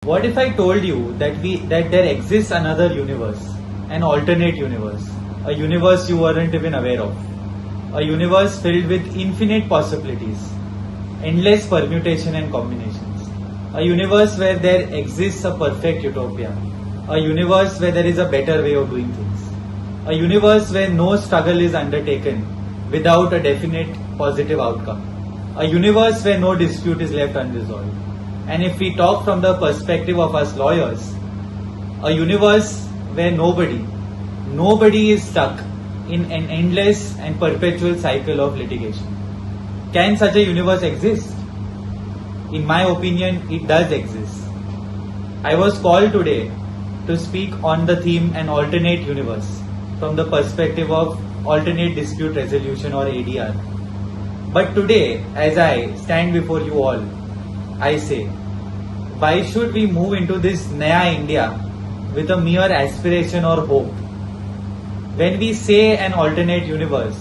What if I told you that there exists another universe, an alternate universe, a universe you weren't even aware of, a universe filled with infinite possibilities, endless permutation and combinations, a universe where there exists a perfect utopia, a universe where there is a better way of doing things, a universe where no struggle is undertaken without a definite positive outcome, a universe where no dispute is left unresolved. And if we talk from the perspective of us lawyers, a universe where nobody is stuck in an endless and perpetual cycle of litigation. Can such a universe exist? In my opinion, it does exist. I was called today to speak on the theme an alternate universe from the perspective of alternate dispute resolution or ADR. But today, as I stand before you all, I say, why should we move into this Naya India with a mere aspiration or hope? When we say an alternate universe,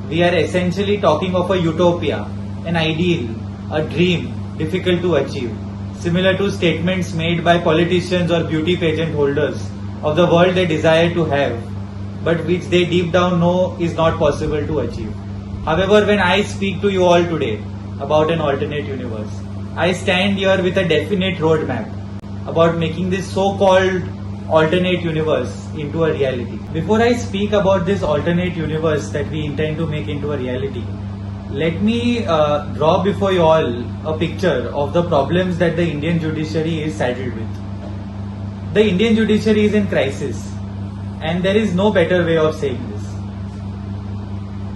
we are essentially talking of a utopia, an ideal, a dream difficult to achieve, similar to statements made by politicians or beauty pageant holders of the world they desire to have, but which they deep down know is not possible to achieve. However, when I speak to you all today about an alternate universe, I stand here with a definite roadmap about making this so-called alternate universe into a reality. Before I speak about this alternate universe that we intend to make into a reality, let me draw before you all a picture of the problems that the Indian judiciary is saddled with. The Indian judiciary is in crisis, and there is no better way of saying this.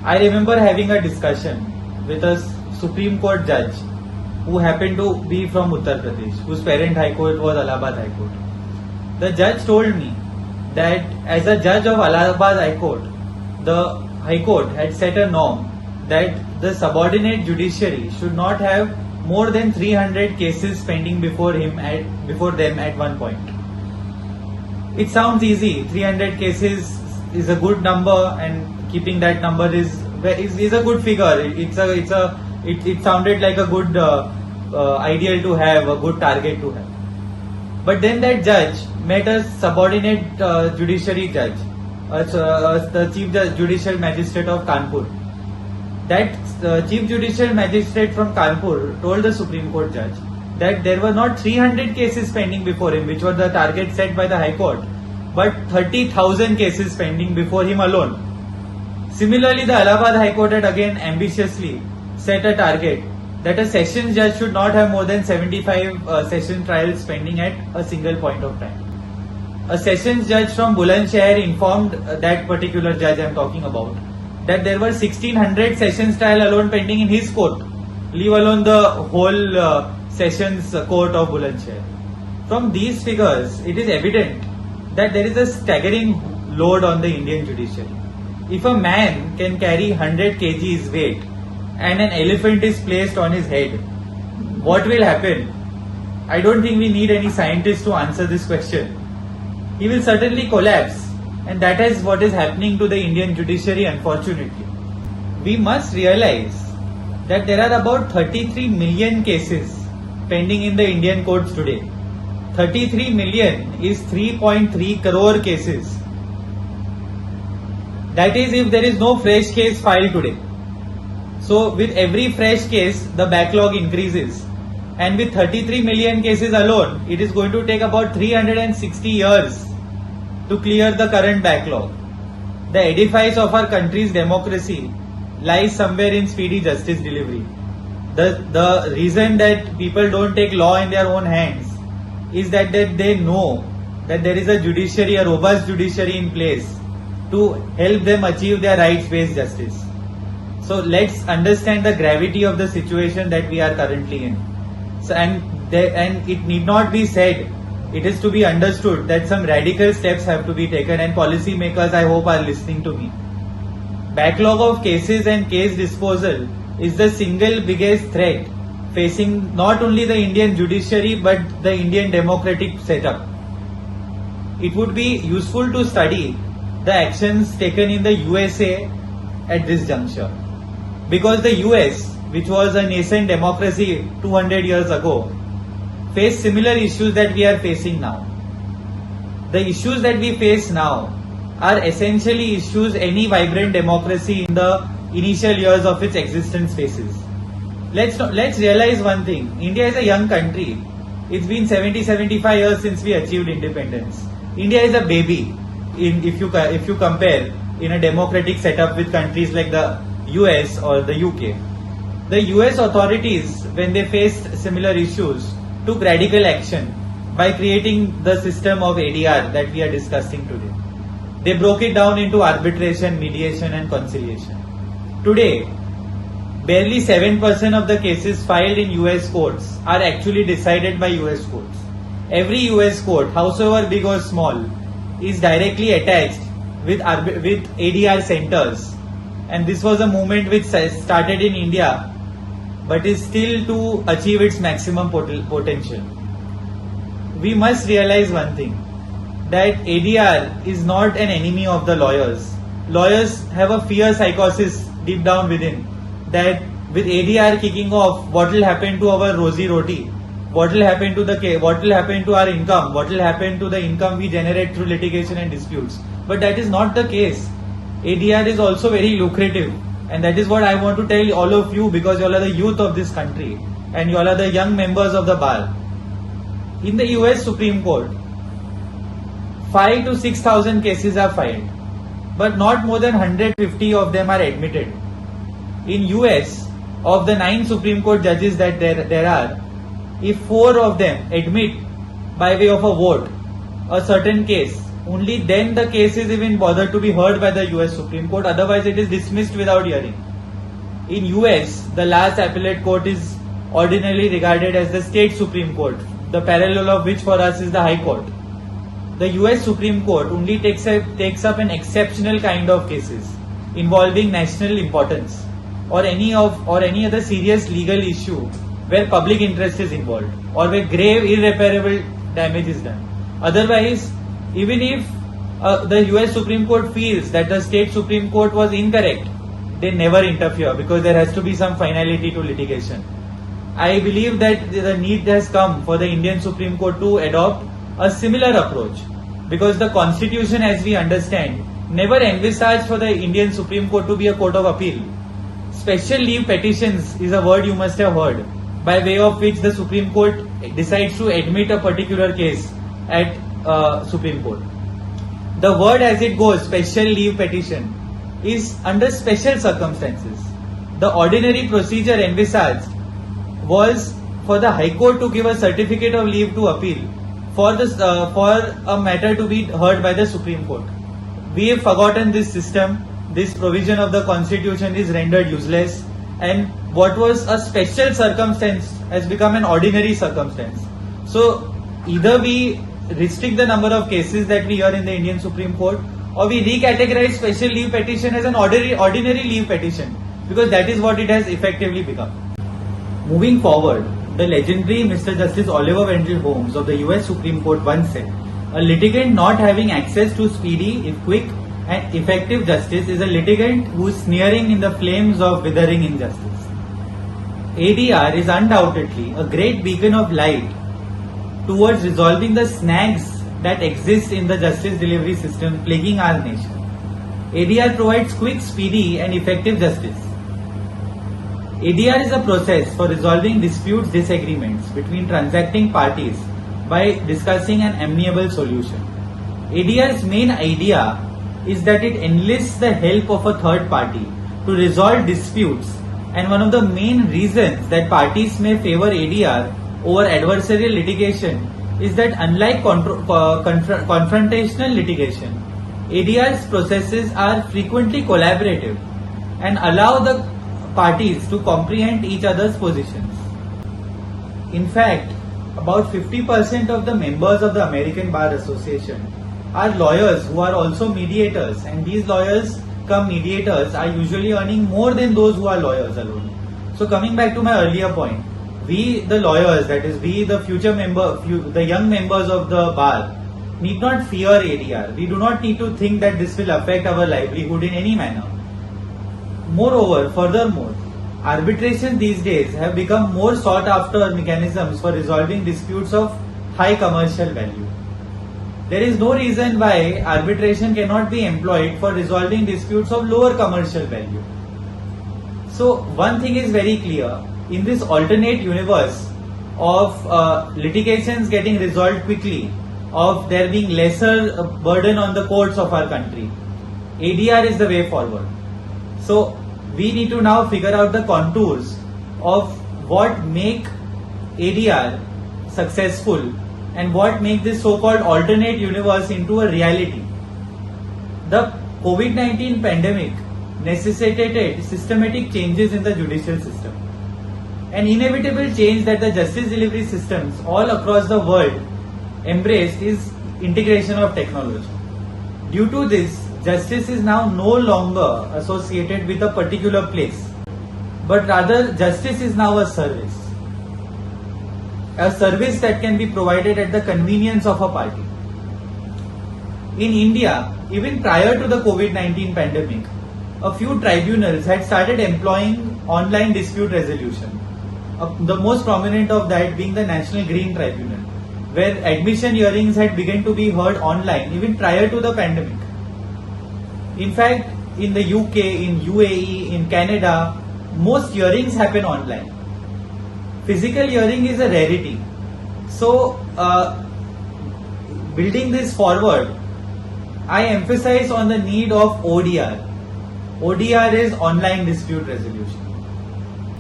I remember having a discussion with a Supreme Court judge who happened to be from Uttar Pradesh, whose parent High Court was Allahabad High Court. The judge told me that as a judge of Allahabad High Court, the High Court had set a norm that the subordinate judiciary should not have more than 300 cases pending before them at one point. It sounds easy. 300 cases is a good number, and keeping that number is a good figure. It sounded like a good ideal to have, a good target to have. But then that judge met a subordinate judiciary judge, the Chief Judicial Magistrate of Kanpur. That Chief Judicial Magistrate from Kanpur told the Supreme Court judge that there were not 300 cases pending before him, which were the target set by the High Court, but 30,000 cases pending before him alone. Similarly, the Allahabad High Court had again ambitiously set a target that a sessions judge should not have more than 75 session trials pending at a single point of time. A sessions judge from Bulandshahr informed that particular judge I am talking about that there were 1600 sessions trial alone pending in his court, leave alone the whole sessions court of Bulandshahr. From these figures, it is evident that there is a staggering load on the Indian judiciary. If a man can carry 100 kgs weight and an elephant is placed on his head, what will happen? I don't think we need any scientist to answer this question. He will certainly collapse, and that is what is happening to the Indian judiciary, unfortunately. We must realize that there are about 33 million cases pending in the Indian courts today. 33 million is 3.3 crore cases. That is if there is no fresh case filed today. So with every fresh case, the backlog increases. And with 33 million cases alone, it is going to take about 360 years to clear the current backlog. The edifice of our country's democracy lies somewhere in speedy justice delivery. The reason that people don't take law in their own hands is that they know that there is a judiciary, a robust judiciary in place to help them achieve their rights-based justice. So let's understand the gravity of the situation that we are currently in. So and it need not be said, it is to be understood that some radical steps have to be taken, and policy makers, I hope, are listening to me. Backlog of cases and case disposal is the single biggest threat facing not only the Indian judiciary but the Indian democratic setup. It would be useful to study the actions taken in the USA at this juncture, because the US, which was a nascent democracy 200 years ago, face similar issues that we are facing now. The issues that we face now are essentially issues any vibrant democracy in the initial years of its existence faces. Let's realize one thing. India is a young country. It's been 70-75 years since we achieved independence. India is a baby if you compare in a democratic setup with countries like the US or the UK. The US authorities, when they faced similar issues, took radical action by creating the system of ADR that we are discussing today. They broke it down into arbitration, mediation and conciliation. Today, barely 7% of the cases filed in US courts are actually decided by US courts. Every US court, howsoever big or small, is directly attached with ADR centers. And this was a movement which started in India but is still to achieve its maximum potential. We must realize one thing, that ADR is not an enemy of the lawyers. Lawyers have a fear psychosis deep down within that with ADR kicking off, what will happen to our rosy roti? What will happen to our income? What will happen to the income we generate through litigation and disputes? But that is not the case. ADR is also very lucrative, and that is what I want to tell all of you, because you all are the youth of this country and you all are the young members of the bar. In the US Supreme Court, 5,000 to 6,000 cases are filed, but not more than 150 of them are admitted. In US, of the 9 Supreme Court judges that there are, if 4 of them admit by way of a vote a certain case, only then the case is even bothered to be heard by the US Supreme Court, otherwise it is dismissed without hearing. In US, the last appellate court is ordinarily regarded as the state Supreme Court, the parallel of which for us is the High Court. The US Supreme Court only takes up an exceptional kind of cases involving national importance or any other serious legal issue where public interest is involved or where grave irreparable damage is done. Otherwise, even if the US Supreme Court feels that the state Supreme Court was incorrect, they never interfere because there has to be some finality to litigation. I believe that the need has come for the Indian Supreme Court to adopt a similar approach, because the Constitution, as we understand, never envisaged for the Indian Supreme Court to be a court of appeal. Special leave petitions is a word you must have heard, by way of which the Supreme Court decides to admit a particular case at Supreme Court. The word as it goes, special leave petition, is under special circumstances. The ordinary procedure envisaged was for the High Court to give a certificate of leave to appeal for a matter to be heard by the Supreme Court. We have forgotten this system. This provision of the Constitution is rendered useless, and what was a special circumstance has become an ordinary circumstance. So either we restrict the number of cases that we hear in the Indian Supreme Court, or we recategorize special leave petition as an ordinary leave petition, because that is what it has effectively become. Moving forward, the legendary Mr. Justice Oliver Wendell Holmes of the US Supreme Court once said, "A litigant not having access to speedy, if quick, and effective justice is a litigant who is sneering in the flames of withering injustice." ADR is undoubtedly a great beacon of light towards resolving the snags that exist in the justice delivery system plaguing our nation. ADR provides quick, speedy, and effective justice. ADR is a process for resolving disputes, disagreements between transacting parties by discussing an amiable solution. ADR's main idea is that it enlists the help of a third party to resolve disputes, and one of the main reasons that parties may favor ADR over adversarial litigation is that unlike confrontational litigation, ADR's processes are frequently collaborative and allow the parties to comprehend each other's positions. In fact, about 50% of the members of the American Bar Association are lawyers who are also mediators, and these lawyers come mediators are usually earning more than those who are lawyers alone. So coming back to my earlier point, we the lawyers, that is we the the young members of the bar, need not fear ADR. We do not need to think that this will affect our livelihood in any manner. Furthermore, Arbitration these days have become more sought after mechanisms for resolving disputes of high commercial value. There is no reason why arbitration cannot be employed for resolving disputes of lower commercial value. So one thing is very clear, in this alternate universe of litigations getting resolved quickly, of there being lesser burden on the courts of our country, ADR is the way forward. So we need to now figure out the contours of what make ADR successful and what make this so-called alternate universe into a reality. The COVID-19 pandemic necessitated systematic changes in the judicial system. An inevitable change that the justice delivery systems all across the world embraced is integration of technology. Due to this, justice is now no longer associated with a particular place, but rather justice is now a service. A service that can be provided at the convenience of a party. In India, even prior to the COVID-19 pandemic, a few tribunals had started employing online dispute resolution. The most prominent of that being the National Green Tribunal, where admission hearings had begun to be heard online even prior to the pandemic. In fact, in the UK, in UAE, in Canada, most hearings happen online. Physical hearing is a rarity. So, building this forward, I emphasize on the need of ODR. ODR is online dispute resolution.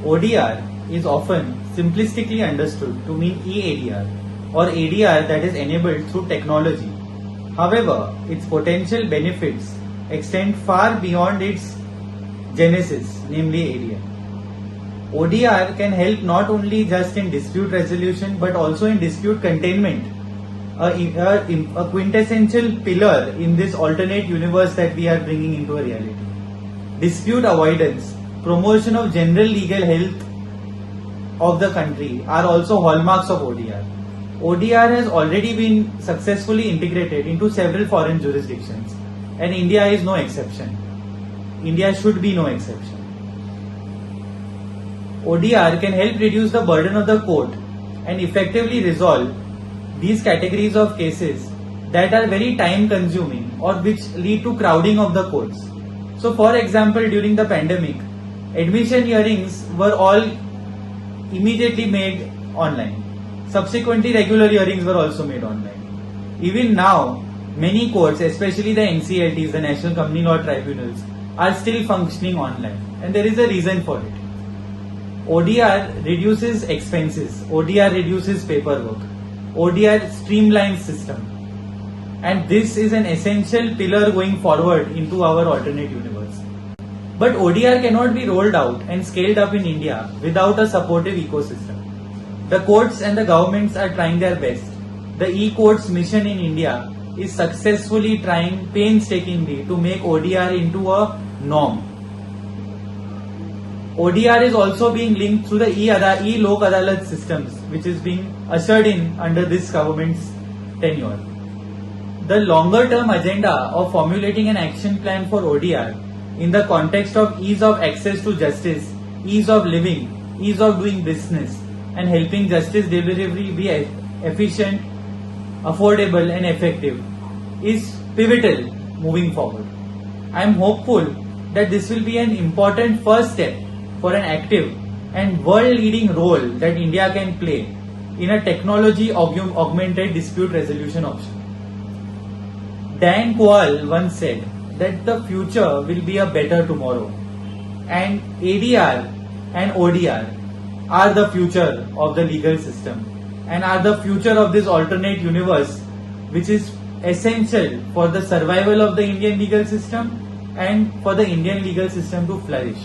ODR is often simplistically understood to mean EADR or ADR that is enabled through technology. However, its potential benefits extend far beyond its genesis, namely ADR. ODR can help not only just in dispute resolution but also in dispute containment, a quintessential pillar in this alternate universe that we are bringing into a reality. Dispute avoidance, promotion of general legal health of the country are also hallmarks of ODR. ODR has already been successfully integrated into several foreign jurisdictions, and India is no exception. India should be no exception. ODR can help reduce the burden of the court and effectively resolve these categories of cases that are very time consuming or which lead to crowding of the courts. So for example, during the pandemic, admission hearings were all immediately made online. Subsequently, regular hearings were also made online. Even now, many courts, especially the NCLTs, the National Company Law Tribunals, are still functioning online, and there is a reason for it. ODR reduces expenses, ODR reduces paperwork, ODR streamlines system, and this is an essential pillar going forward into our alternate universe. But ODR cannot be rolled out and scaled up in India without a supportive ecosystem. The courts and the governments are trying their best. The e-courts mission in India is successfully trying painstakingly to make ODR into a norm. ODR is also being linked through the e-Lok Adalat systems, which is being ushered in under this government's tenure. The longer term agenda of formulating an action plan for ODR in the context of ease of access to justice, ease of living, ease of doing business, and helping justice delivery be efficient, affordable and effective is pivotal moving forward. I am hopeful that this will be an important first step for an active and world-leading role that India can play in a technology-augmented dispute resolution option. Dan Quayle once said that the future will be a better tomorrow, and ADR and ODR are the future of the legal system and are the future of this alternate universe, which is essential for the survival of the Indian legal system and for the Indian legal system to flourish.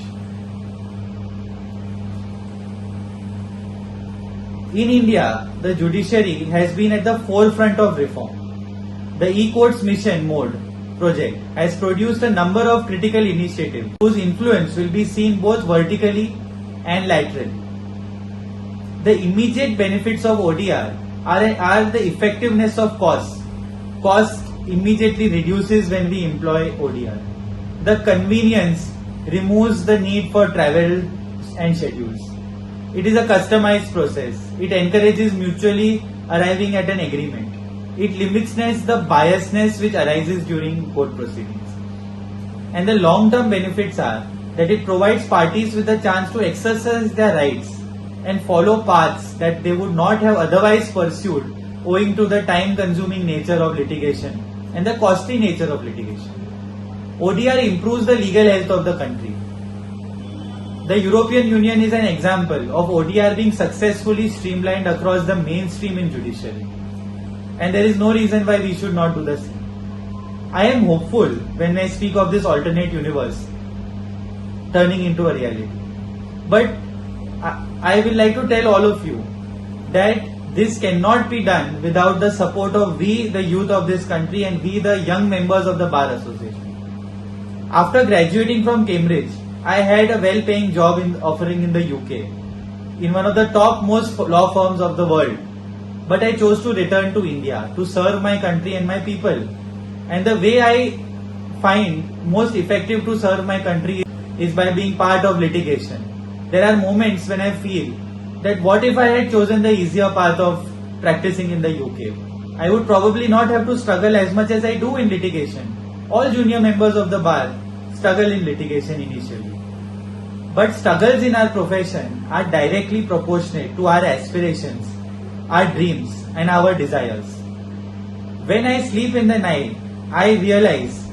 In India, the judiciary has been at the forefront of reform. The e-courts mission mode project has produced a number of critical initiatives whose influence will be seen both vertically and laterally. The immediate benefits of ODR are the effectiveness of cost. Cost immediately reduces when we employ ODR. The convenience removes the need for travel, statutes and schedules. It is a customized process. It encourages mutually arriving at an agreement. It limits the biasness which arises during court proceedings. And the long-term benefits are that it provides parties with a chance to exercise their rights and follow paths that they would not have otherwise pursued owing to the time-consuming nature of litigation and the costly nature of litigation. ODR improves the legal health of the country. The European Union is an example of ODR being successfully streamlined across the mainstream in judiciary. And there is no reason why we should not do the same. I am hopeful when I speak of this alternate universe turning into a reality. But I will like to tell all of you that this cannot be done without the support of we, the youth of this country, and we, the young members of the Bar Association. After graduating from Cambridge, I had a well-paying job offering in the UK, in one of the top most law firms of the world. But I chose to return to India to serve my country and my people. And the way I find most effective to serve my country is by being part of litigation. There are moments when I feel that what if I had chosen the easier path of practicing in the UK? I would probably not have to struggle as much as I do in litigation. All junior members of the bar struggle in litigation initially. But struggles in our profession are directly proportionate to our aspirations, our dreams and our desires. When I sleep in the night, I realize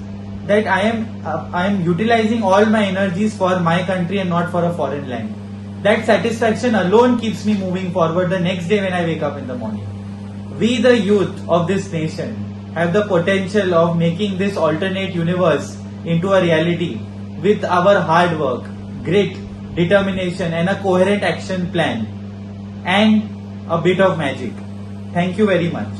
that I am utilizing all my energies for my country and not for a foreign land. That satisfaction alone keeps me moving forward the next day when I wake up in the morning. We, the youth of this nation, have the potential of making this alternate universe into a reality with our hard work, grit, determination and a coherent action plan and a bit of magic. Thank you very much.